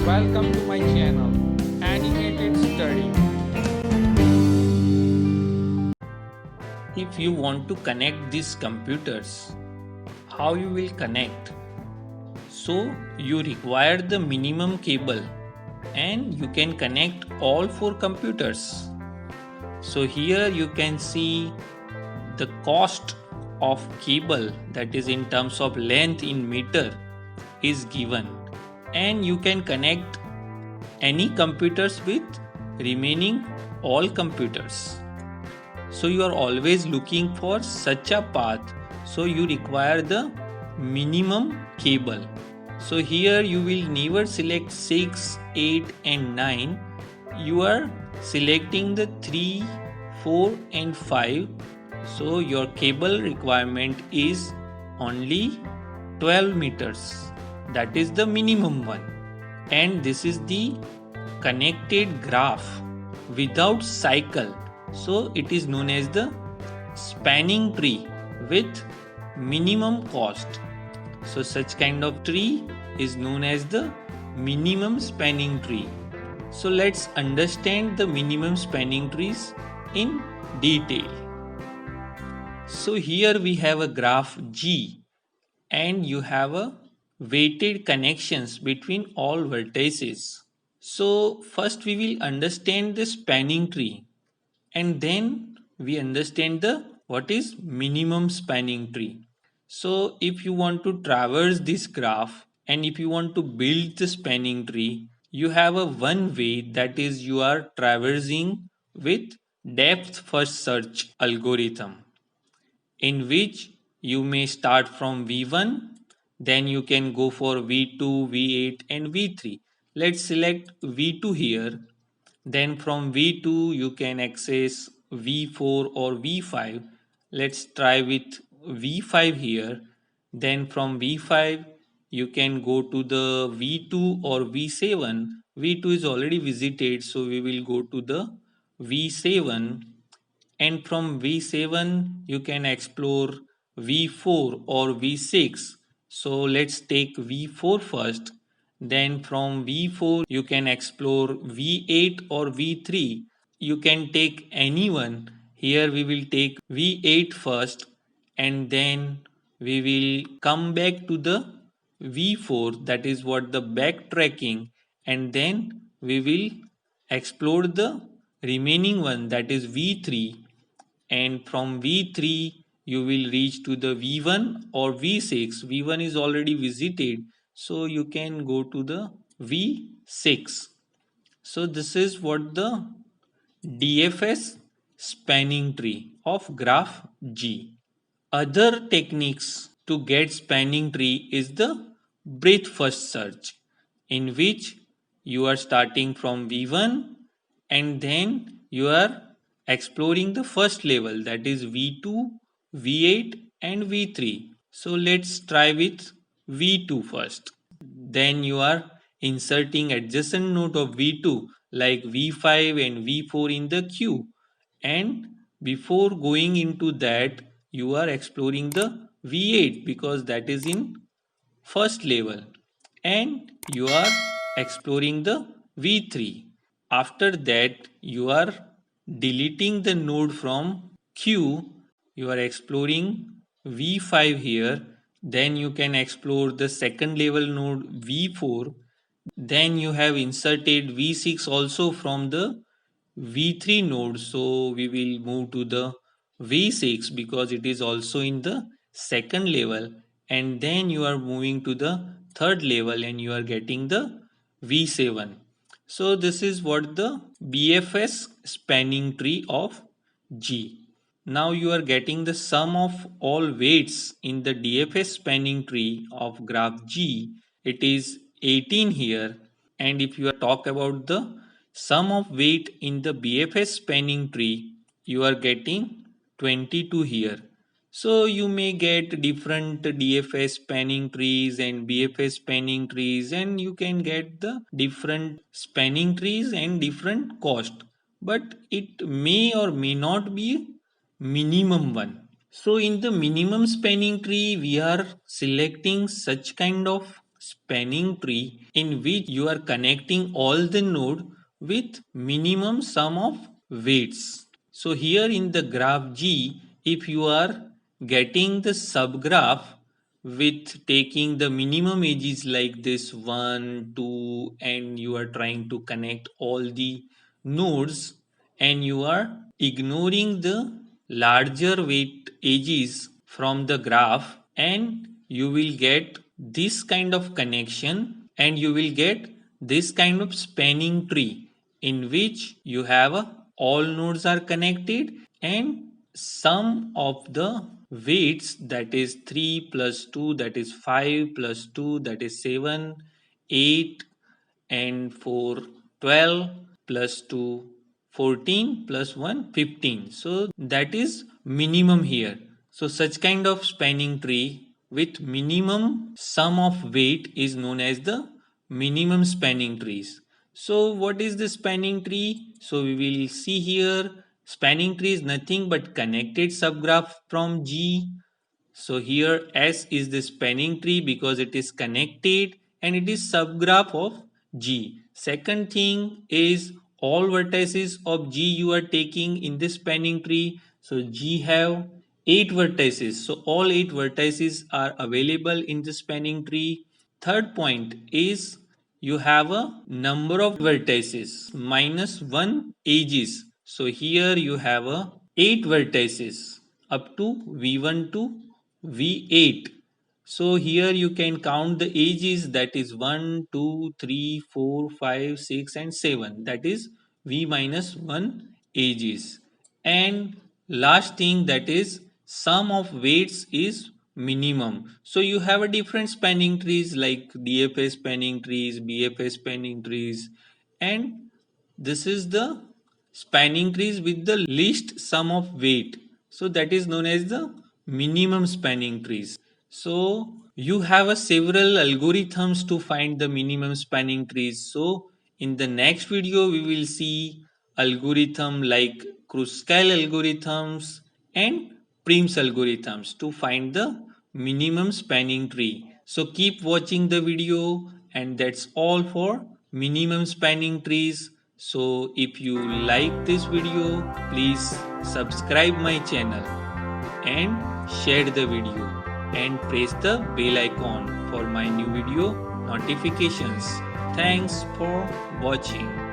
Welcome to my channel, Animated Study. If you want to connect these computers, how you will connect? So you require the minimum cable and you can connect all four computers. So here you can see the cost of cable, that is in terms of length in meter, is given, and you can connect any computers with remaining all computers. So you are always looking for such a path, so you require the minimum cable. So here you will never select 6, 8 and 9. You are selecting the 3, 4 and 5. So your cable requirement is only 12 meters. That is the minimum one. And this is the connected graph without cycle. So it is known as the spanning tree with minimum cost. So such kind of tree is known as the minimum spanning tree. So let's understand the minimum spanning trees in detail. So here we have a graph G and you have a weighted connections between all vertices. So first we will understand the spanning tree and then we understand the what is minimum spanning tree. So if you want to traverse this graph and if you want to build the spanning tree, you have a one way, that is you are traversing with depth first search algorithm, in which you may start from V1, then you can go for V2, V8 and V3. Let's select V2 here. Then from V2 you can access V4 or V5. Let's try with V5 here. Then from V5 you can go to the V2 or V7. V2 is already visited, so we will go to the V7, and from V7 you can explore V4 or V6. So let's take V4 first. Then from V4 you can explore V8 or V3. You can take any one. Here we will take V8 first and then we will come back to the V4, that is what the backtracking, and then we will explore the remaining one, that is V3, and from V3 you will reach to the V1 or V6. V1 is already visited, so you can go to the V6. So this is what the DFS spanning tree of graph G. Other techniques to get spanning tree is the breadth first search, in which you are starting from V1 and then you are exploring the first level, that is V2, V8 and V3. So let's try with V2 first. Then you are inserting adjacent node of V2 like V5 and V4 in the queue, and before going into that you are exploring the V8 because that is in first level, and you are exploring the V3. After that you are deleting the node from queue, you are exploring V5 here, then you can explore the second level node V4, then you have inserted V6 also from the V3 node, so we will move to the V6 because it is also in the second level, and then you are moving to the third level and you are getting the V7. So this is what the BFS spanning tree of G. Now you are getting the sum of all weights in the DFS spanning tree of graph G. It is 18 here, and if you talk about the sum of weight in the BFS spanning tree, you are getting 22 here. So you may get different DFS spanning trees and BFS spanning trees, and you can get the different spanning trees and different cost, but it may or may not be minimum one. So in the minimum spanning tree, we are selecting such kind of spanning tree in which you are connecting all the node with minimum sum of weights. So here in the graph G, if you are getting the subgraph with taking the minimum edges like this 1, 2, and you are trying to connect all the nodes, and you are ignoring the larger weight edges from the graph, and you will get this kind of connection, and you will get this kind of spanning tree in which you have all nodes are connected, and sum of the weights, that is 3 plus 2, that is 5 plus 2, that is 7, 8, and 4, 12, plus 2, 14, plus 1, 15. So that is minimum here. So such kind of spanning tree with minimum sum of weight is known as the minimum spanning trees. So what is the spanning tree? So we will see here, spanning tree is nothing but connected subgraph from G. So here S is the spanning tree because it is connected and it is subgraph of G. Second thing is all vertices of G you are taking in this spanning tree. So G have 8 vertices. So all 8 vertices are available in the spanning tree. Third point is you have a number of vertices minus 1 edges. So here you have a 8 vertices up to V1 to V8. So here you can count the edges, that is 1, 2, 3, 4, 5, 6 and 7. That is V minus 1 edges. And last thing, that is sum of weights is minimum. So you have a different spanning trees like DFA spanning trees, BFA spanning trees, and this is the spanning trees with the least sum of weight. So that is known as the minimum spanning trees. So you have a several algorithms to find the minimum spanning trees. So in the next video we will see algorithm like Kruskal algorithms and Prim's algorithms to find the minimum spanning tree. So keep watching the video, and that's all for minimum spanning trees. So if you like this video, please subscribe my channel and share the video and press the bell icon for my new video notifications. Thanks for watching.